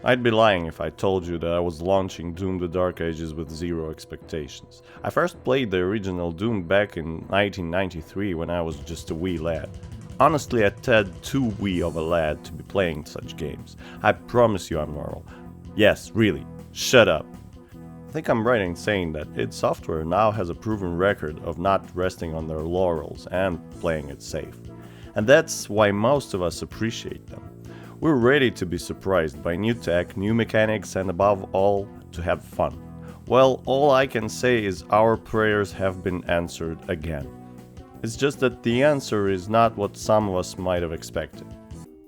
I'd be lying if I told you that I was launching Doom the Dark Ages with zero expectations. I first played the original Doom back in 1993 when I was just a wee lad. Honestly, a tad too wee of a lad to be playing such games. I promise you I'm normal. Yes, really, shut up. I think I'm right in saying that id Software now has a proven record of not resting on their laurels and playing it safe. And that's why most of us appreciate them. We're ready to be surprised by new tech, new mechanics, and above all, to have fun. Well, all I can say is our prayers have been answered again. It's just that the answer is not what some of us might have expected.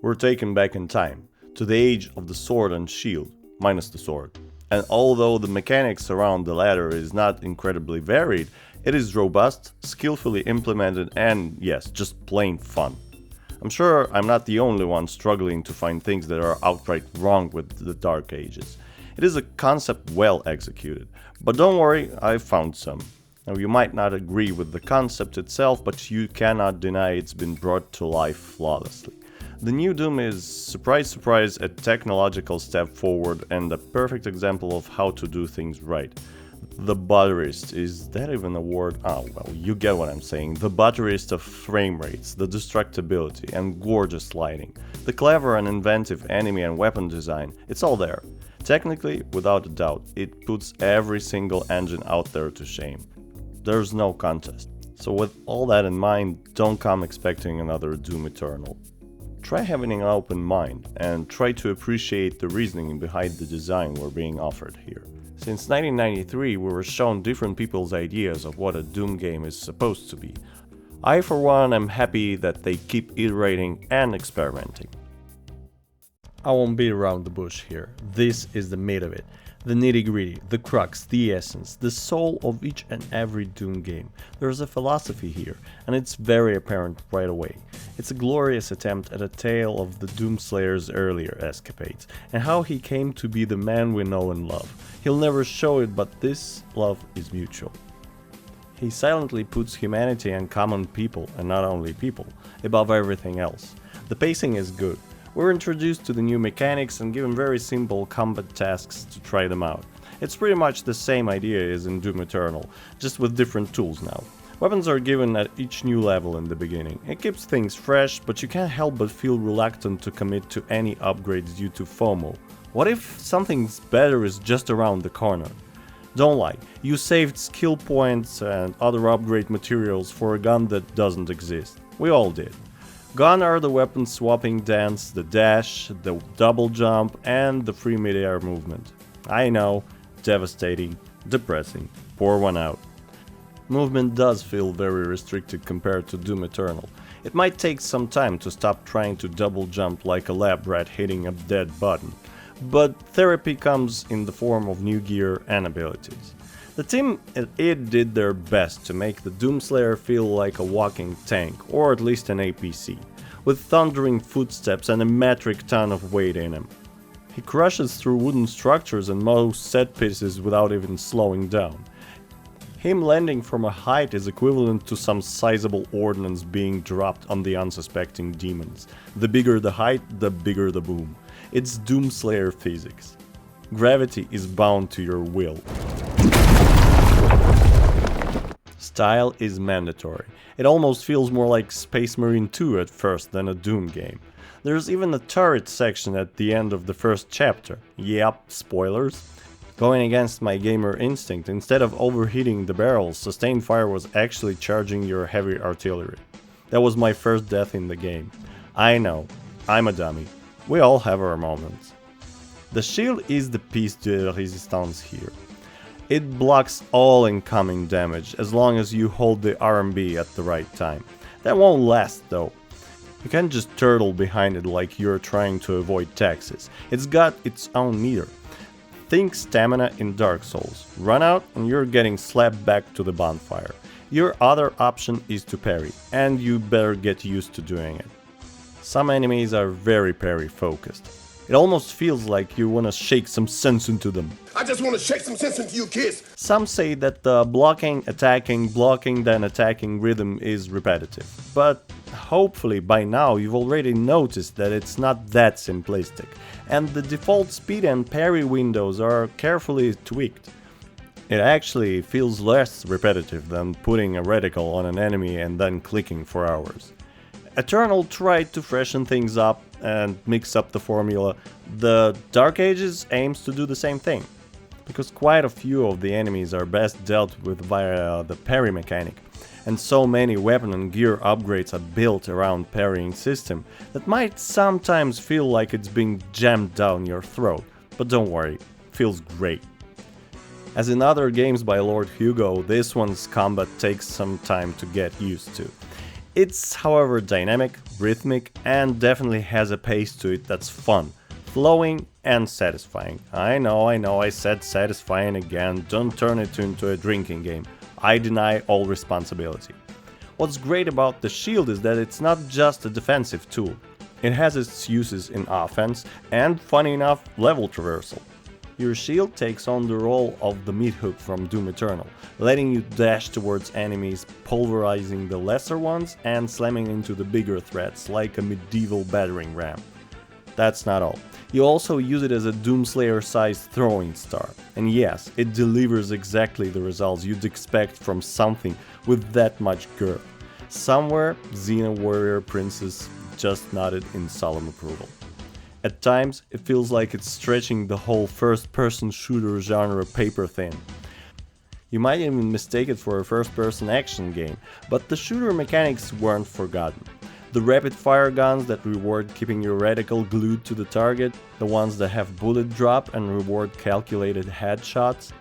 We're taken back in time, to the age of the sword and shield, minus the sword. And although the mechanics around the latter is not incredibly varied, it is robust, skillfully implemented, and yes, just plain fun. I'm sure I'm not the only one struggling to find things that are outright wrong with the Dark Ages. It is a concept well executed, but don't worry, I've found some. Now you might not agree with the concept itself, but you cannot deny it's been brought to life flawlessly. The new Doom is, surprise surprise, a technological step forward and a perfect example of how to do things right. The butterest, is that even a word? Oh well, you get what I'm saying. The butterest of frame rates, the destructibility and gorgeous lighting, the clever and inventive enemy and weapon design, it's all there. Technically, without a doubt, it puts every single engine out there to shame. There's no contest. So with all that in mind, don't come expecting another Doom Eternal. Try having an open mind and try to appreciate the reasoning behind the design we're being offered here. Since 1993, we were shown different people's ideas of what a Doom game is supposed to be. I, for one, am happy that they keep iterating and experimenting. I won't beat around the bush here. This is the meat of it. The nitty-gritty, the crux, the essence, the soul of each and every Doom game. There's a philosophy here, and it's very apparent right away. It's a glorious attempt at a tale of the Doomslayer's earlier escapades, and how he came to be the man we know and love. He'll never show it, but this love is mutual. He silently puts humanity and common people, and not only people, above everything else. The pacing is good. We're introduced to the new mechanics and given very simple combat tasks to try them out. It's pretty much the same idea as in Doom Eternal, just with different tools now. Weapons are given at each new level in the beginning. It keeps things fresh, but you can't help but feel reluctant to commit to any upgrades due to FOMO. What if something better is just around the corner? Don't lie, you saved skill points and other upgrade materials for a gun that doesn't exist. We all did. Gone are the weapon swapping dance, the dash, the double jump, and the free mid-air movement. I know, devastating, depressing, pour one out. Movement does feel very restricted compared to Doom Eternal. It might take some time to stop trying to double jump like a lab rat hitting a dead button, but therapy comes in the form of new gear and abilities. The team at id did their best to make the Doomslayer feel like a walking tank, or at least an APC, with thundering footsteps and a metric ton of weight in him. He crushes through wooden structures and most set pieces without even slowing down. Him landing from a height is equivalent to some sizable ordnance being dropped on the unsuspecting demons. The bigger the height, the bigger the boom. It's Doomslayer physics. Gravity is bound to your will. Style is mandatory. It almost feels more like Space Marine 2 at first than a Doom game. There's even a turret section at the end of the first chapter. Yep, spoilers. Going against my gamer instinct, instead of overheating the barrels, sustained fire was actually charging your heavy artillery. That was my first death in the game. I know, I'm a dummy. We all have our moments. The shield is the piece de resistance here. It blocks all incoming damage as long as you hold the RMB at the right time. That won't last though. You can't just turtle behind it like you're trying to avoid taxes. It's got its own meter. Think stamina in Dark Souls. Run out and you're getting slapped back to the bonfire. Your other option is to parry, and you better get used to doing it. Some enemies are very parry focused. It almost feels like you wanna shake some sense into them. I just wanna shake some sense into you kids. Some say that the blocking, then attacking rhythm is repetitive, but Hopefully by now you've already noticed that it's not that simplistic, and the default speed and parry windows are carefully tweaked. It actually feels less repetitive than putting a reticle on an enemy and then clicking for hours. Eternal tried to freshen things up and mix up the formula. The Dark Ages aims to do the same thing, because quite a few of the enemies are best dealt with via the parry mechanic, and so many weapon and gear upgrades are built around parrying system that might sometimes feel like it's being jammed down your throat, but don't worry, feels great. As in other games by Lord Hugo, this one's combat takes some time to get used to. It's, however, dynamic, rhythmic, and definitely has a pace to it that's fun, flowing, and satisfying. I know, I said satisfying again, don't turn it into a drinking game. I deny all responsibility. What's great about the shield is that it's not just a defensive tool. It has its uses in offense and, funny enough, level traversal. Your shield takes on the role of the meat hook from Doom Eternal, letting you dash towards enemies, pulverizing the lesser ones and slamming into the bigger threats like a medieval battering ram. That's not all. You also use it as a Doomslayer-sized throwing star, and yes, it delivers exactly the results you'd expect from something with that much girth. Somewhere, Xena Warrior Princess just nodded in solemn approval. At times, it feels like it's stretching the whole first-person shooter genre paper thin. You might even mistake it for a first-person action game, but the shooter mechanics weren't forgotten. The rapid-fire guns that reward keeping your reticle glued to the target, the ones that have bullet drop and reward calculated headshots,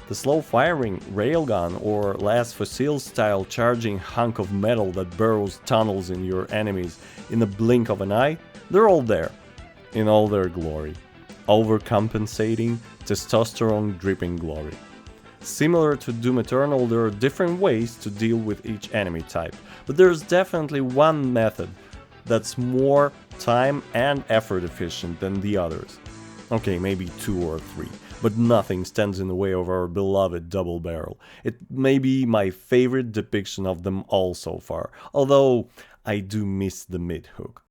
the slow-firing railgun or Last Fossil-style charging hunk of metal that burrows tunnels in your enemies in the blink of an eye, they're all there. In all their glory. Overcompensating, testosterone-dripping glory. Similar to Doom Eternal, there are different ways to deal with each enemy type, but there's definitely one method that's more time and effort efficient than the others. Okay, maybe 2 or 3, but nothing stands in the way of our beloved double barrel. It may be my favorite depiction of them all so far, although I do miss the mid-hook.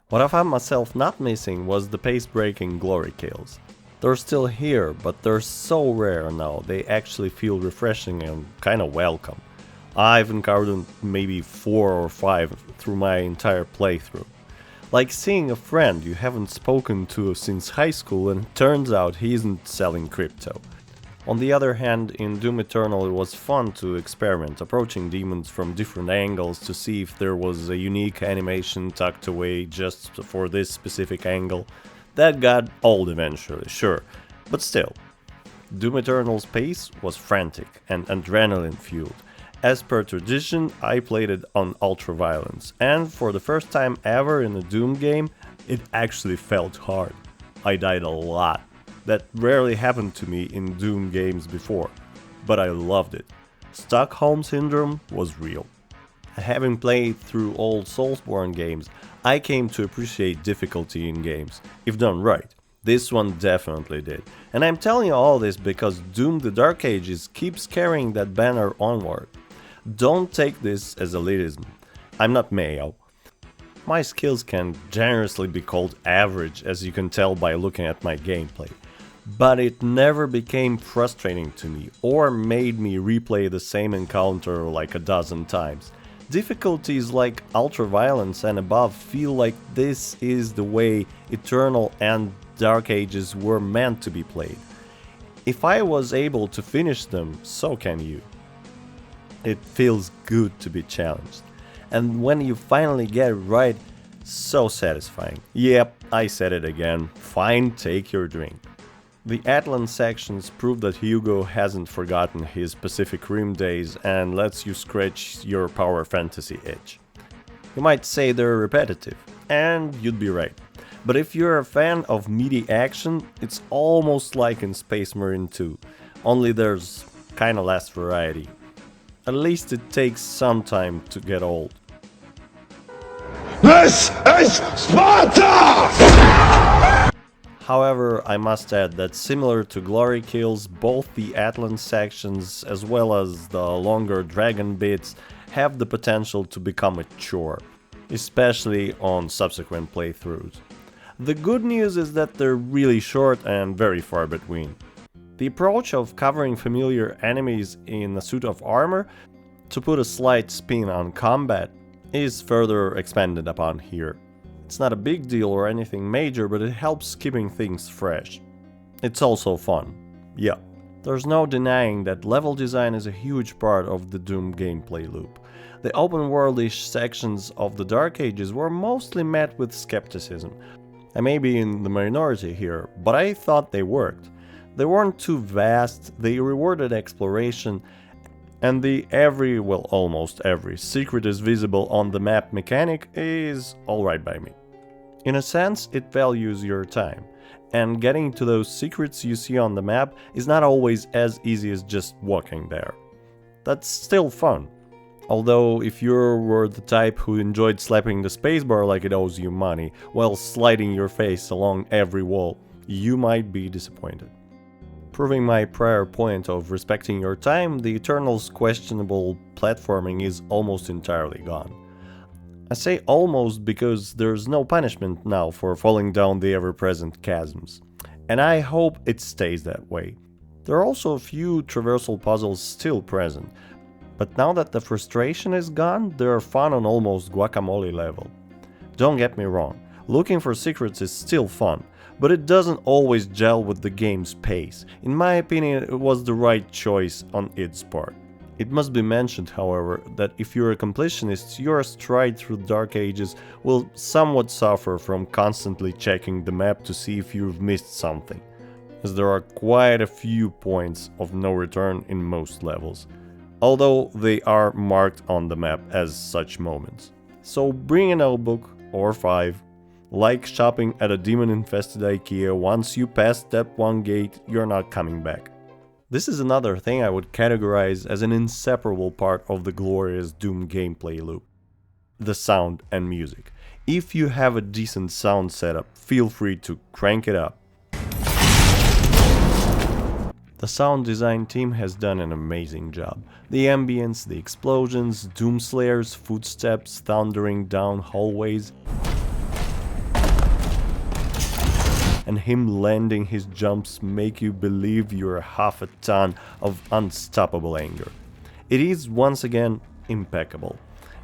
What I found myself not missing was the pace-breaking glory kills. They're still here, but they're so rare now, they actually feel refreshing and kinda welcome. I've encountered maybe 4 or 5 through my entire playthrough. Like seeing a friend you haven't spoken to since high school and it turns out he isn't selling crypto. On the other hand, in Doom Eternal it was fun to experiment, approaching demons from different angles to see if there was a unique animation tucked away just for this specific angle. That got old eventually, sure, but still. Doom Eternal's pace was frantic and adrenaline-fueled. As per tradition, I played it on ultra-violence, and for the first time ever in a Doom game, it actually felt hard. I died a lot. That rarely happened to me in Doom games before, but I loved it. Stockholm Syndrome was real. Having played through old Soulsborne games, I came to appreciate difficulty in games, if done right. This one definitely did. And I'm telling you all this because Doom the Dark Ages keeps carrying that banner onward. Don't take this as elitism. I'm not Mayo. My skills can generously be called average, as you can tell by looking at my gameplay. But it never became frustrating to me or made me replay the same encounter like a dozen times. Difficulties like ultra-violence and above feel like this is the way Eternal and Dark Ages were meant to be played. If I was able to finish them, so can you. It feels good to be challenged. And when you finally get it right, so satisfying. Yep, I said it again. Fine, take your drink. The Atlant sections prove that Hugo hasn't forgotten his Pacific Rim days and lets you scratch your power fantasy itch. You might say they're repetitive, and you'd be right. But if you're a fan of meaty action, it's almost like in Space Marine 2, only there's kinda less variety. At least it takes some time to get old. This is Sparta! However, I must add that similar to Glory Kills, both the Atlant sections as well as the longer dragon bits have the potential to become a chore, especially on subsequent playthroughs. The good news is that they're really short and very far between. The approach of covering familiar enemies in a suit of armor to put a slight spin on combat is further expanded upon here. It's not a big deal or anything major, but it helps keeping things fresh. It's also fun. Yeah, there's no denying that level design is a huge part of the Doom gameplay loop. The open-worldish sections of the Dark Ages were mostly met with skepticism. I may be in the minority here, but I thought they worked. They weren't too vast, they rewarded exploration, and the almost every secret is visible on the map mechanic is alright by me. In a sense, it values your time, and getting to those secrets you see on the map is not always as easy as just walking there. That's still fun. Although, if you were the type who enjoyed slapping the spacebar like it owes you money, while sliding your face along every wall, you might be disappointed. Proving my prior point of respecting your time, the Eternal's questionable platforming is almost entirely gone. I say almost because there's no punishment now for falling down the ever-present chasms, and I hope it stays that way. There are also a few traversal puzzles still present, but now that the frustration is gone, they're fun on almost guacamole level. Don't get me wrong, looking for secrets is still fun, but it doesn't always gel with the game's pace. In my opinion, it was the right choice on its part. It must be mentioned, however, that if you're a completionist, your stride through Dark Ages will somewhat suffer from constantly checking the map to see if you've missed something, as there are quite a few points of no return in most levels, although they are marked on the map as such moments. So bring a notebook, or 5, like shopping at a demon-infested IKEA, once you pass that one gate, you're not coming back. This is another thing I would categorize as an inseparable part of the glorious Doom gameplay loop. The sound and music. If you have a decent sound setup, feel free to crank it up. The sound design team has done an amazing job. The ambience, the explosions, Doomslayer's footsteps thundering down hallways, and him landing his jumps make you believe you're half a ton of unstoppable anger. It is once again impeccable.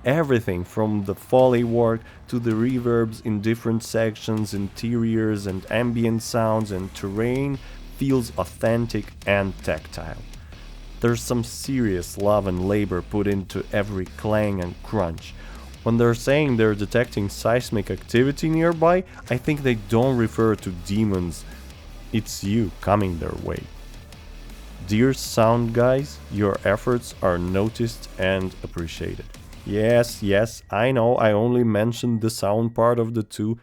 Everything from the Foley work to the reverbs in different sections, interiors and ambient sounds and terrain feels authentic and tactile. There's some serious love and labor put into every clang and crunch. When they're saying they're detecting seismic activity nearby, I think they don't refer to demons. It's you coming their way. Dear sound guys, your efforts are noticed and appreciated. Yes, I know I only mentioned the sound part of the two.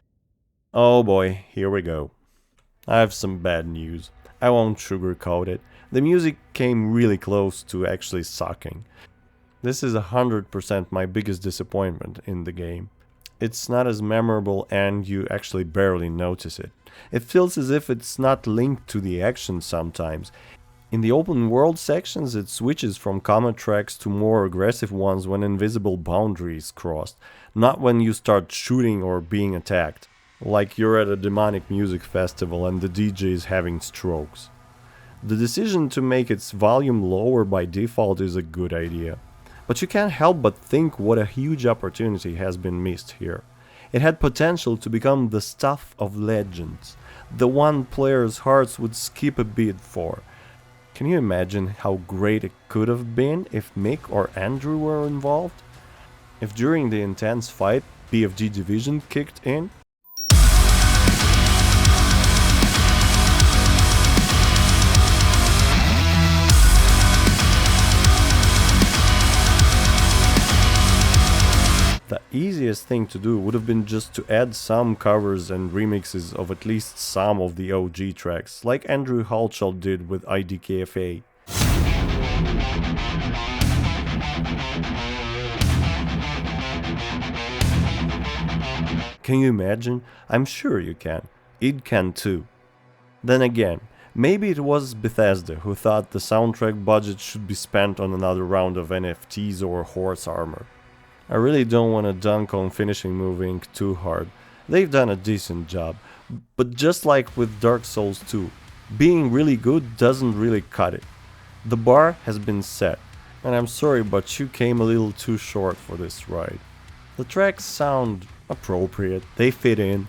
Oh boy, here we go. I have some bad news. I won't sugarcoat it. The music came really close to actually sucking. This is 100% my biggest disappointment in the game. It's not as memorable and you actually barely notice it. It feels as if it's not linked to the action sometimes. In the open world sections it switches from combat tracks to more aggressive ones when invisible boundaries crossed, not when you start shooting or being attacked, like you're at a demonic music festival and the DJ is having strokes. The decision to make its volume lower by default is a good idea. But you can't help but think what a huge opportunity has been missed here. It had potential to become the stuff of legends, the one players' hearts would skip a beat for. Can you imagine how great it could have been if Mick or Andrew were involved? If during the intense fight BFG Division kicked in? The easiest thing to do would have been just to add some covers and remixes of at least some of the OG tracks, like Andrew Halshaw did with IDKFA. Can you imagine? I'm sure you can. It can too. Then again, Maybe it was Bethesda who thought the soundtrack budget should be spent on another round of NFTs or horse armor. I really don't want to dunk on finishing moving too hard. They've done a decent job, but just like with Dark Souls 2, being really good doesn't really cut it. The bar has been set, and I'm sorry but you came a little too short for this ride. The tracks sound appropriate, they fit in.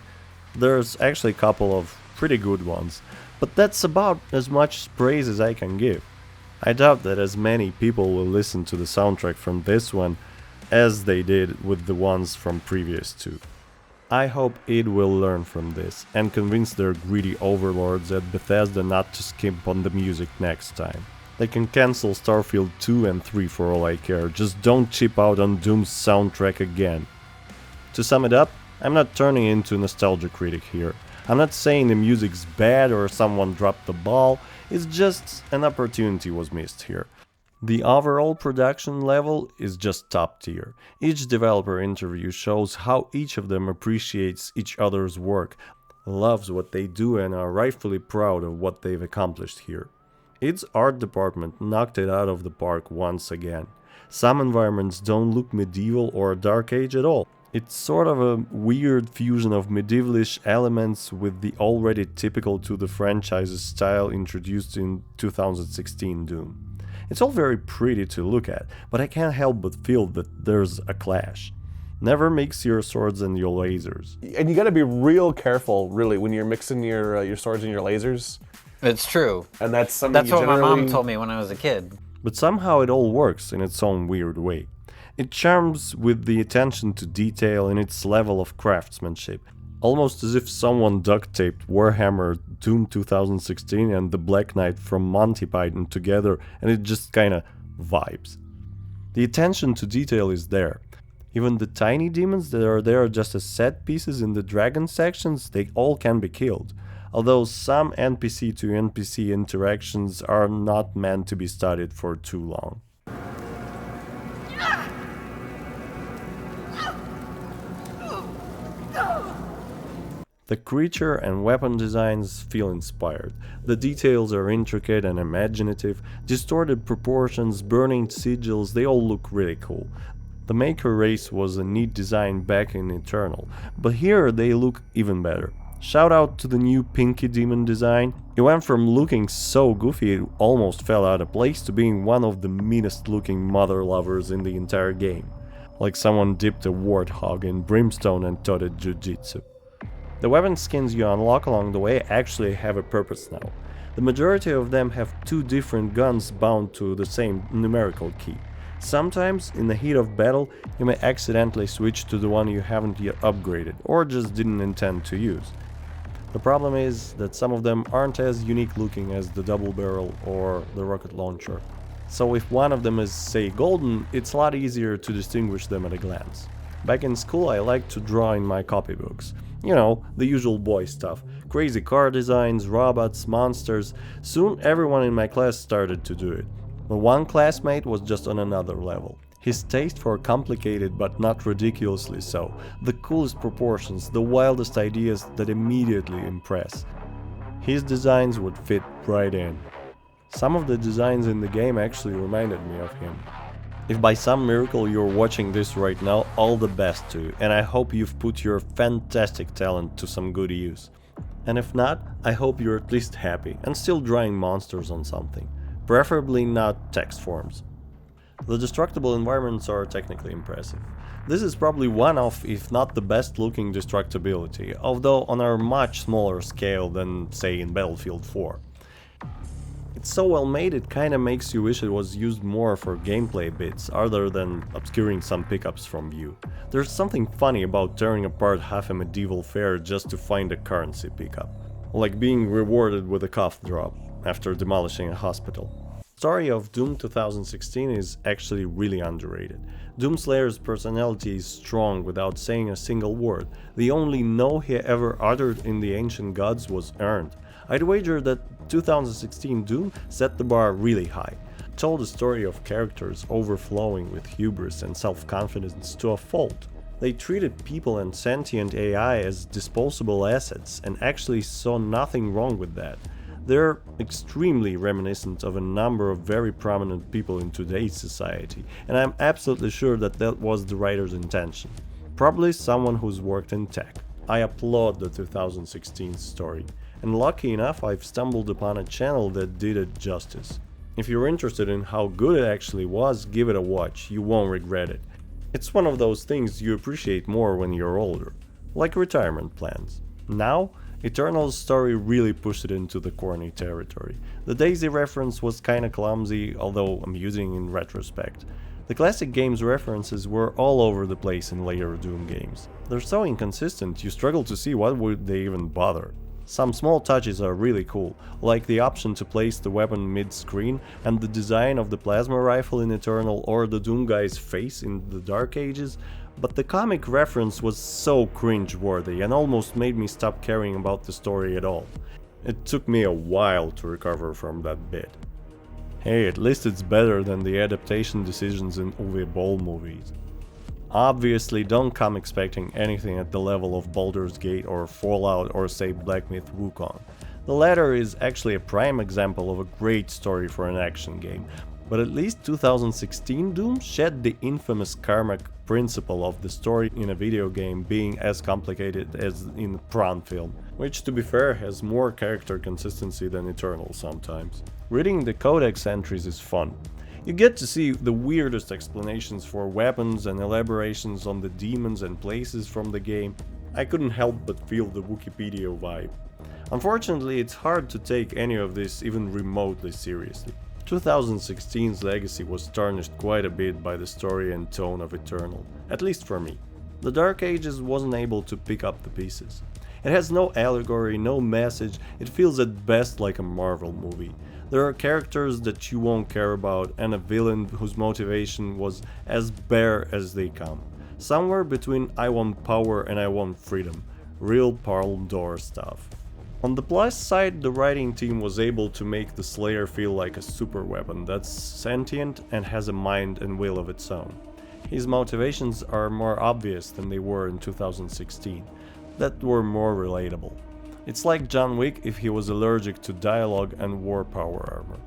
There's actually a couple of pretty good ones, but that's about as much praise as I can give. I doubt that as many people will listen to the soundtrack from this one as they did with the ones from previous two. I hope id will learn from this and convince their greedy overlords at Bethesda not to skimp on the music next time. They can cancel Starfield 2 and 3 for all I care, just don't chip out on Doom's soundtrack again. To sum it up, I'm not turning into a nostalgia critic here. I'm not saying the music's bad or someone dropped the ball, it's just an opportunity was missed here. The overall production level is just top tier. Each developer interview shows how each of them appreciates each other's work, loves what they do and are rightfully proud of what they've accomplished here. Its art department knocked it out of the park once again. Some environments don't look medieval or Dark Age at all. It's sort of a weird fusion of medievalish elements with the already typical to the franchise's style introduced in 2016 Doom. It's all very pretty to look at, but I can't help but feel that there's a clash. Never mix your swords and your lasers. And you gotta be real careful, really, when you're mixing your swords and your lasers. It's true. And that's something That's you what my mom generally- told me when I was a kid. But somehow it all works in its own weird way. It charms with the attention to detail and its level of craftsmanship, almost as if someone duct-taped Warhammer, Doom 2016 and the Black Knight from Monty Python together and it just kinda vibes. The attention to detail is there. Even the tiny demons that are there just as set pieces in the dragon sections, they all can be killed. Although some NPC to NPC interactions are not meant to be studied for too long. The creature and weapon designs feel inspired. The details are intricate and imaginative, distorted proportions, burning sigils, they all look really cool. The Maker race was a neat design back in Eternal, but here they look even better. Shout out to the new Pinky Demon design. It went from looking so goofy it almost fell out of place to being one of the meanest looking mother lovers in the entire game. Like someone dipped a warthog in brimstone and taught it jujitsu. The weapon skins you unlock along the way actually have a purpose now. The majority of them have two different guns bound to the same numerical key. Sometimes, in the heat of battle, you may accidentally switch to the one you haven't yet upgraded, or just didn't intend to use. The problem is that some of them aren't as unique looking as the double barrel or the rocket launcher. So if one of them is, say, golden, it's a lot easier to distinguish them at a glance. Back in school I liked to draw in my copybooks. You know, the usual boy stuff. Crazy car designs, robots, monsters. Soon everyone in my class started to do it. But one classmate was just on another level. His taste for complicated but not ridiculously so, the coolest proportions, the wildest ideas that immediately impress. His designs would fit right in. Some of the designs in the game actually reminded me of him. If by some miracle you're watching this right now, all the best to you, and I hope you've put your fantastic talent to some good use. And if not, I hope you're at least happy and still drawing monsters on something, preferably not text forms. The destructible environments are technically impressive. This is probably one of, if not the best looking destructibility, although on a much smaller scale than, say, in Battlefield 4. It's so well made it kinda makes you wish it was used more for gameplay bits, other than obscuring some pickups from view. There's something funny about tearing apart half a medieval fair just to find a currency pickup. Like being rewarded with a cough drop after demolishing a hospital. The story of Doom 2016 is actually really underrated. Doomslayer's personality is strong without saying a single word. The only no he ever uttered in the Ancient Gods was earned. I'd wager that 2016 Doom set the bar really high. Told a story of characters overflowing with hubris and self-confidence to a fault. They treated people and sentient AI as disposable assets and actually saw nothing wrong with that. They're extremely reminiscent of a number of very prominent people in today's society, and I'm absolutely sure that that was the writer's intention. Probably someone who's worked in tech. I applaud the 2016 story, and lucky enough I've stumbled upon a channel that did it justice. If you're interested in how good it actually was, give it a watch, you won't regret it. It's one of those things you appreciate more when you're older, like retirement plans. Now, Eternal's story really pushed it into the corny territory. The Daisy reference was kinda clumsy, although amusing in retrospect. The classic game's references were all over the place in later Doom games. They're so inconsistent, you struggle to see why would they even bother. Some small touches are really cool, like the option to place the weapon mid-screen and the design of the plasma rifle in Eternal or the Doom guy's face in the Dark Ages, but the comic reference was so cringe-worthy and almost made me stop caring about the story at all. It took me a while to recover from that bit. Hey, at least it's better than the adaptation decisions in Uwe Boll movies. Obviously, don't come expecting anything at the level of Baldur's Gate or Fallout or say Black Myth Wukong. The latter is actually a prime example of a great story for an action game, but at least 2016 Doom shed the infamous karmic principle of the story in a video game being as complicated as in a prawn film, which to be fair has more character consistency than Eternal sometimes. Reading the codex entries is fun. You get to see the weirdest explanations for weapons and elaborations on the demons and places from the game. I couldn't help but feel the Wikipedia vibe. Unfortunately, it's hard to take any of this even remotely seriously. 2016's legacy was tarnished quite a bit by the story and tone of Eternal, at least for me. The Dark Ages wasn't able to pick up the pieces. It has no allegory, no message, it feels at best like a Marvel movie. There are characters that you won't care about and a villain whose motivation was as bare as they come. Somewhere between I want power and I want freedom. Real Palm Door stuff. On the plus side, the writing team was able to make the Slayer feel like a super weapon that's sentient and has a mind and will of its own. His motivations are more obvious than they were in 2016, that were more relatable. It's like John Wick if he was allergic to dialogue and wore power armor.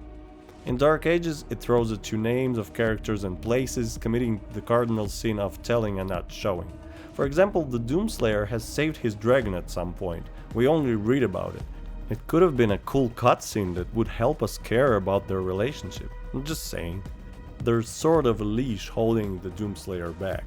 In Dark Ages, it throws at you names of characters and places, committing the cardinal sin of telling and not showing. For example, the Doomslayer has saved his dragon at some point, we only read about it. It could have been a cool cutscene that would help us care about their relationship, I'm just saying. There's sort of a leash holding the Doomslayer back.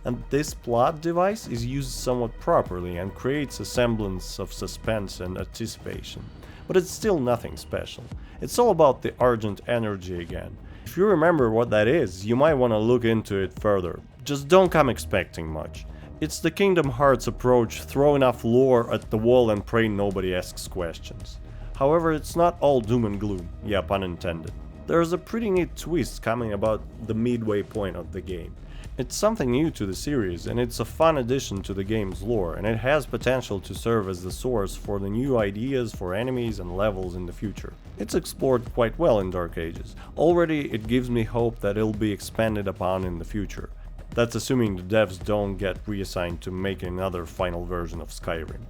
And this plot device is used somewhat properly and creates a semblance of suspense and anticipation. But it's still nothing special. It's all about the Argent energy again. If you remember what that is, you might want to look into it further. Just don't come expecting much. It's the Kingdom Hearts approach, throw enough lore at the wall and pray nobody asks questions. However, it's not all doom and gloom, yeah, pun intended. There's a pretty neat twist coming about the midway point of the game. It's something new to the series, and it's a fun addition to the game's lore, and it has potential to serve as the source for the new ideas for enemies and levels in the future. It's explored quite well in Dark Ages. Already it gives me hope that it'll be expanded upon in the future. That's assuming the devs don't get reassigned to make another final version of Skyrim.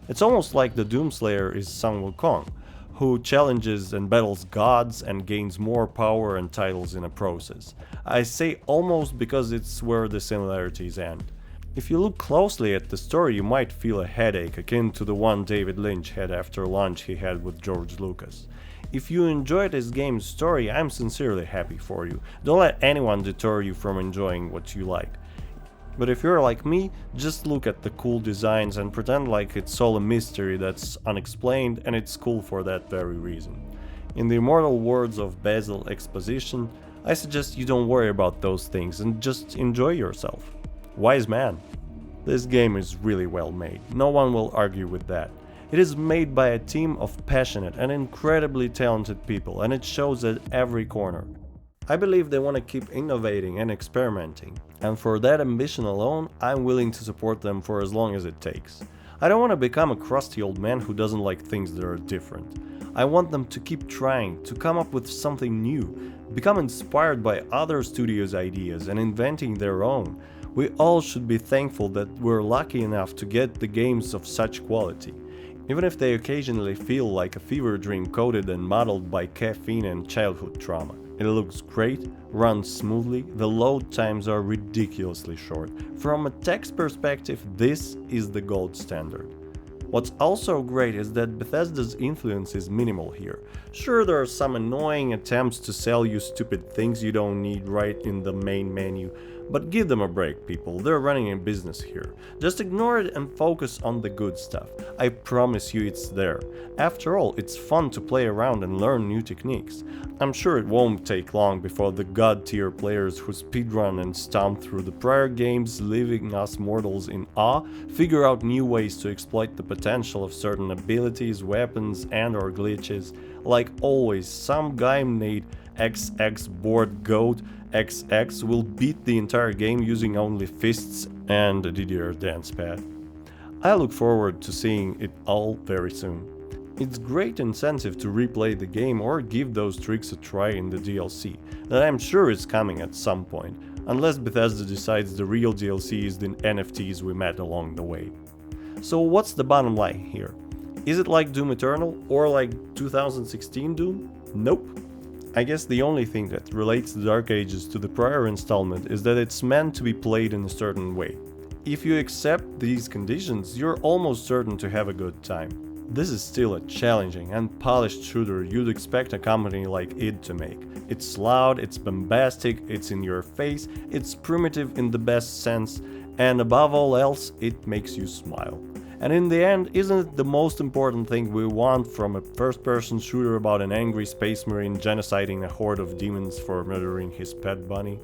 It's almost like the Doomslayer is Sun Wukong, who challenges and battles gods and gains more power and titles in a process. I say almost because it's where the similarities end. If you look closely at the story, you might feel a headache akin to the one David Lynch had after lunch he had with George Lucas. If you enjoyed this game's story, I'm sincerely happy for you. Don't let anyone deter you from enjoying what you like. But if you're like me, just look at the cool designs and pretend like it's all a mystery that's unexplained, and it's cool for that very reason. In the immortal words of Basil Exposition, I suggest you don't worry about those things and just enjoy yourself. Wise man. This game is really well made, no one will argue with that. It is made by a team of passionate and incredibly talented people, and it shows at every corner. I believe they want to keep innovating and experimenting, and for that ambition alone, I'm willing to support them for as long as it takes. I don't want to become a crusty old man who doesn't like things that are different. I want them to keep trying, to come up with something new, become inspired by other studios' ideas and inventing their own. We all should be thankful that we're lucky enough to get the games of such quality. even if they occasionally feel like a fever dream coated and muddled by caffeine and childhood trauma. It looks great, runs smoothly, the load times are ridiculously short. From a text perspective, this is the gold standard. What's also great is that Bethesda's influence is minimal here. Sure, there are some annoying attempts to sell you stupid things you don't need right in the main menu, but give them a break, people, they're running a business here. Just ignore it and focus on the good stuff. I promise you it's there. After all, it's fun to play around and learn new techniques. I'm sure it won't take long before the god tier players who speedrun and stomp through the prior games, leaving us mortals in awe, figure out new ways to exploit the potential of certain abilities, weapons and/or glitches. Like always, some guy named XX board goat XX will beat the entire game using only fists and a DDR dance pad. I look forward to seeing it all very soon. It's great incentive to replay the game or give those tricks a try in the DLC, that I'm sure is coming at some point, unless Bethesda decides the real DLC is the NFTs we met along the way. So what's the bottom line here? Is it like Doom Eternal or like 2016 Doom? Nope. I guess the only thing that relates the Dark Ages to the prior installment is that it's meant to be played in a certain way. If you accept these conditions, you're almost certain to have a good time. This is still a challenging and polished shooter you'd expect a company like id to make. It's loud, it's bombastic, it's in your face, it's primitive in the best sense, and above all else, it makes you smile. And in the end, isn't it the most important thing we want from a first-person shooter about an angry space marine genociding a horde of demons for murdering his pet bunny?